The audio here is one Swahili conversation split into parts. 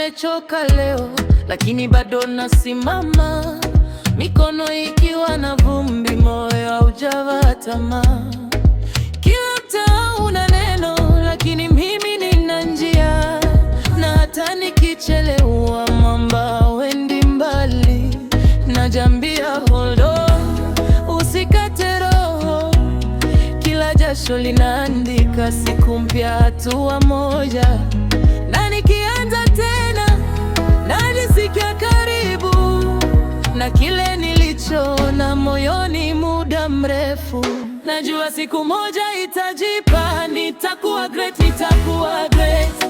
nimechoka leo, lakini bado nasimama, mikono ikiwa na vumbi, moyo haujavaa tamaa. Kila mtaa una neno, lakini mimi nina njia, na hata nikichelewa mwamba hauendi mbali. Najambia hold on, usikate roho, kila jasho linaandika siku mpya, hatua moja. Na nikianza tena najisikia karibu na kile nilichoona moyoni muda mrefu. Najua siku moja itajipa, nitakuwa great, nitakuwa great.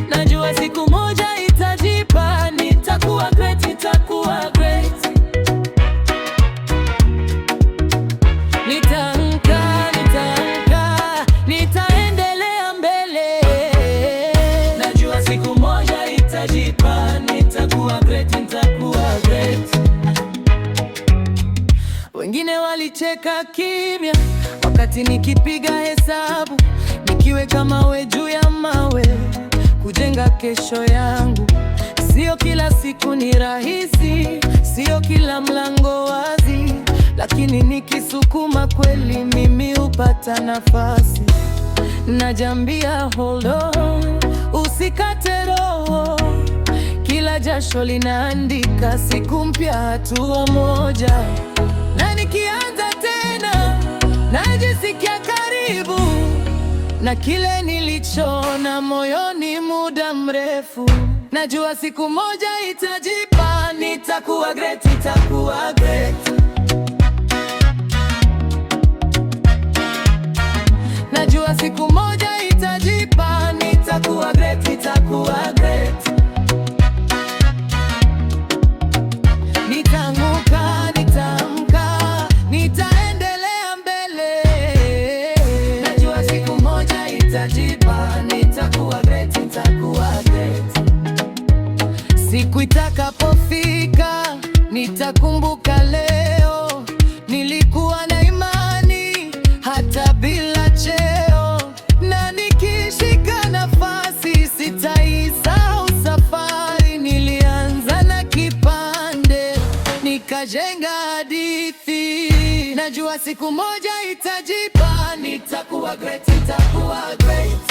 Najua siku moja itajipa, nitakuwa great, nitakuwa great. Nitaamka, nitaendelea mbele. Najua siku moja itajipa, nitakuwa great, nitakuwa great. Wengine walicheka kimya wakati nikipiga hesabu, nikiweka mawe juu ya mawe kujenga kesho yangu. Sio kila siku ni rahisi, sio kila mlango wazi, lakini nikisukuma kweli mimi hupata nafasi. Najambia hold on, usikate roho, kila jasho linaandika siku mpya, hatua moja. Na nikianza tena najisikia karibu na kile nilichoona moyoni muda mrefu. Najua siku moja itajipa, nitakuwa great, nitakuwa great. Najua siku moja itajipa, nitakuwa great, nitakuwa great. Nitaamka, nitaendelea mbele. Najua siku moja itajipa, nitakuwa great, nitakuwa great. Siku itakapofika nitakumbuka leo nilikuwa na imani hata bila cheo, na nikishika nafasi sitaisahau safari. Nilianza na kipande nikajenga hadithi. Najua siku moja itajipa, nitakuwa great, nitakuwa great.